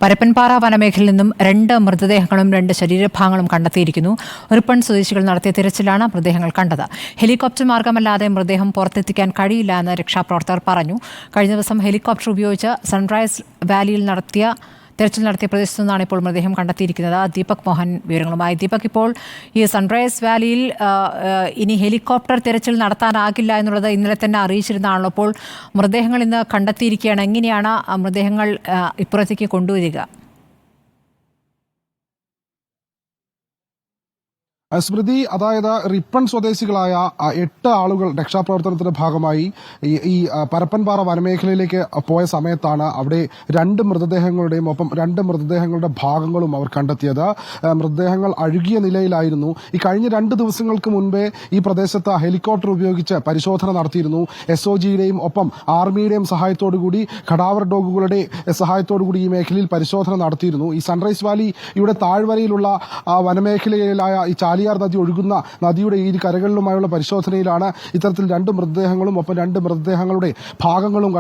പരപ്പൻപാറ വനമേഖലയിൽ നിന്നും 2 മൃതദേഹങ്ങളും 2 ശരീരഭാഗങ്ങളും കണ്ടെത്തിയിരിക്കുന്നു. റിപ്പൺ സ്വദേശികൾ നടത്തിയ തിരച്ചിലാണ് മൃതദേഹങ്ങൾ കണ്ടത്. ഹെലികോപ്റ്റർ മാർഗമല്ലാതെ മൃതദേഹം പുറത്തെത്തിക്കാൻ കഴിയില്ല എന്ന് രക്ഷാപ്രവർത്തകർ പറഞ്ഞു. കഴിഞ്ഞ ദിവസം ഹെലികോപ്റ്റർ ഉപയോഗിച്ച് സൺറൈസ് വാലിയിൽ തെരച്ചിൽ നടത്തിയ പ്രദേശത്തു നിന്നാണ് ഇപ്പോൾ മൃതദേഹം കണ്ടെത്തിയിരിക്കുന്നത്. ദീപക് മോഹൻ വിവരങ്ങളുമായി. ദീപക്, ഇപ്പോൾ ഈ സൺറൈസ് വാലിയിൽ ഇനി ഹെലികോപ്റ്റർ തെരച്ചിൽ നടത്താനാകില്ല എന്നുള്ളത് ഇന്നലെ തന്നെ അറിയിച്ചിരുന്നതാണല്ലോ. അപ്പോൾ മൃതദേഹങ്ങൾ ഇന്ന് കണ്ടെത്തിയിരിക്കുകയാണ്. എങ്ങനെയാണ് മൃതദേഹങ്ങൾ ഇപ്പുറത്തേക്ക് കൊണ്ടുവരിക? സ്മൃതി, അതായത് റിപ്പൺ സ്വദേശികളായ 8 ആളുകൾ രക്ഷാപ്രവർത്തനത്തിന്റെ ഭാഗമായി ഈ പരപ്പൻപാറ വനമേഖലയിലേക്ക് പോയ സമയത്താണ് അവിടെ 2 മൃതദേഹങ്ങളുടെയും ഒപ്പം 2 മൃതദേഹങ്ങളുടെ ഭാഗങ്ങളും അവർ കണ്ടെത്തിയത്. മൃതദേഹങ്ങൾ അഴുകിയ നിലയിലായിരുന്നു. ഈ കഴിഞ്ഞ 2 ദിവസങ്ങൾക്ക് മുൻപേ ഈ പ്രദേശത്ത് ഹെലികോപ്റ്റർ ഉപയോഗിച്ച് പരിശോധന നടത്തിയിരുന്നു. SOGയുടെയും ഒപ്പം ആർമിയുടെയും സഹായത്തോടുകൂടി, ഖടാവർ ഡോഗുകളുടെ സഹായത്തോടുകൂടി ഈ മേഖലയിൽ പരിശോധന നടത്തിയിരുന്നു. ഈ സൺറൈസ് വാലി ഇവിടെ താഴ്വരയിലുള്ള വനമേഖലയിലായ ഈ ചാലിയാർ നദി ഒഴുകുന്ന നദിയുടെ ഈ കരകളിലുമായുള്ള പരിശോധനയിലാണ് ഇത്തരത്തിൽ 2 മൃതദേഹങ്ങളും ഒപ്പം 2 മൃതദേഹങ്ങളുടെ ഭാഗങ്ങളും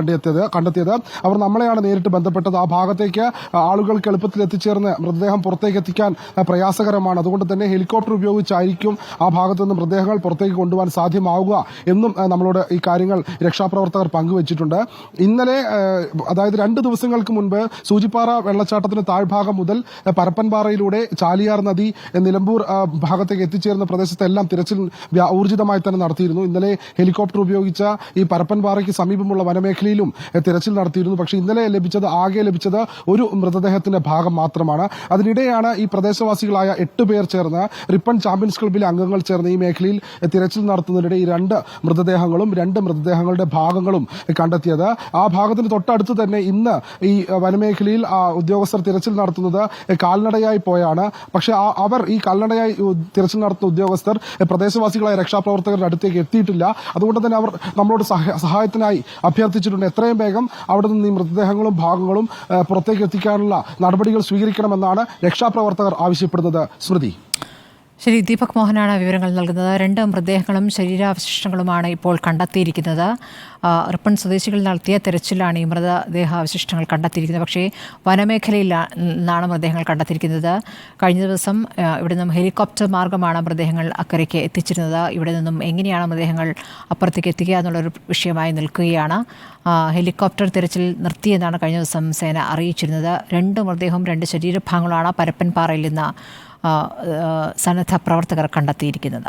കണ്ടെത്തിയത്. അവർ നമ്മളെയാണ് നേരിട്ട് ബന്ധപ്പെട്ടത്. ആ ഭാഗത്തേക്ക് ആളുകൾക്ക് എളുപ്പത്തിൽ എത്തിച്ചേർന്ന് മൃതദേഹം പുറത്തേക്ക് എത്തിക്കാൻ പ്രയാസകരമാണ്. അതുകൊണ്ട് തന്നെ ഹെലികോപ്റ്റർ ഉപയോഗിച്ചായിരിക്കും ആ ഭാഗത്തു നിന്ന് മൃതദേഹങ്ങൾ പുറത്തേക്ക് കൊണ്ടുപോകാൻ സാധ്യമാവുക എന്നും നമ്മളോട് ഈ കാര്യങ്ങൾ രക്ഷാപ്രവർത്തകർ പങ്കുവച്ചിട്ടുണ്ട്. ഇന്നലെ, അതായത് 2 ദിവസങ്ങൾക്ക് മുൻപ് സൂചിപ്പാറ വെള്ളച്ചാട്ടത്തിന് താഴ്ഭാഗം മുതൽ പരപ്പൻപാറയിലൂടെ ചാലിയാർ നദി നിലമ്പൂർ ഭാഗത്തേക്ക് എത്തിച്ചേർന്ന പ്രദേശത്തെല്ലാം തിരച്ചിൽ ഊർജിതമായി തന്നെ നടത്തിയിരുന്നു. ഇന്നലെ ഹെലികോപ്റ്റർ ഉപയോഗിച്ച ഈ പരപ്പൻപാറയ്ക്ക് സമീപമുള്ള വനമേഖലയിൽ തിരച്ചിൽ നടത്തിയിരുന്നു. പക്ഷേ ഇന്നലെ ആകെ ലഭിച്ചത് ഒരു മൃതദേഹത്തിന്റെ ഭാഗം മാത്രമാണ്. അതിനിടെയാണ് ഈ പ്രദേശവാസികളായ 8 പേർ ചേർന്ന് റിപ്പൺ ചാമ്പ്യൻസ് ക്ലബ്ബിലെ അംഗങ്ങൾ ചേർന്ന് ഈ മേഖലയിൽ തിരച്ചിൽ നടത്തുന്നതിനിടെ ഈ 2 മൃതദേഹങ്ങളും 2 മൃതദേഹങ്ങളുടെ ഭാഗങ്ങളും കണ്ടെത്തിയത്. ആ ഭാഗത്തിന് തൊട്ടടുത്ത് തന്നെ ഇന്ന് ഈ വനമേഖലയിൽ ഉദ്യോഗസ്ഥർ തിരച്ചിൽ നടത്തുന്നത് കാൽനടയായി പോയാണ്. പക്ഷേ അവർ ഈ കാൽനടയായി തിരച്ചിൽ നടത്തുന്ന ഉദ്യോഗസ്ഥർ പ്രദേശവാസികളായ രക്ഷാപ്രവർത്തകരുടെ അടുത്തേക്ക് എത്തിയിട്ടില്ല. അതുകൊണ്ട് തന്നെ അവർ നമ്മളോട് സഹായത്തിനായി അഭ്യർത്ഥിച്ചിട്ടുണ്ട്. എത്രയും വേഗം അവിടെ നിന്ന് ഈ മൃതദേഹങ്ങളും ഭാഗങ്ങളും പുറത്തേക്ക് എത്തിക്കാനുള്ള നടപടികൾ സ്വീകരിക്കണമെന്നാണ് രക്ഷാപ്രവർത്തകർ ആവശ്യപ്പെടുന്നത്. സ്മൃതി. ശരി, ദീപക് മോഹനാണ് വിവരങ്ങൾ നൽകുന്നത്. 2 മൃതദേഹങ്ങളും ശരീരാവശിഷ്ടങ്ങളുമാണ് ഇപ്പോൾ കണ്ടെത്തിയിരിക്കുന്നത്. റിപ്പൺ സ്വദേശികൾ നടത്തിയ തെരച്ചിലാണ് ഈ മൃതദേഹാവശിഷ്ടങ്ങൾ കണ്ടെത്തിയിരിക്കുന്നത്. പക്ഷേ വനമേഖലയിൽ നിന്നാണ് മൃതദേഹങ്ങൾ കണ്ടെത്തിയിരിക്കുന്നത്. കഴിഞ്ഞ ദിവസം ഇവിടെ നിന്നും ഹെലികോപ്റ്റർ മാർഗമാണ് മൃതദേഹങ്ങൾ അക്കരയ്ക്ക് എത്തിച്ചിരുന്നത്. ഇവിടെ നിന്നും എങ്ങനെയാണ് മൃതദേഹങ്ങൾ അപ്പുറത്തേക്ക് എത്തിക്കുക എന്നുള്ളൊരു വിഷയമായി നിൽക്കുകയാണ്. ഹെലികോപ്റ്റർ തെരച്ചിൽ നിർത്തിയെന്നാണ് കഴിഞ്ഞ ദിവസം സേന അറിയിച്ചിരുന്നത്. 2 മൃതദേഹവും 2 ശരീരഭാഗങ്ങളാണ് പരപ്പൻപാറയിൽ നിന്ന് സന്നദ്ധ പ്രവർത്തകർ കണ്ടെത്തിയിരിക്കുന്നത്.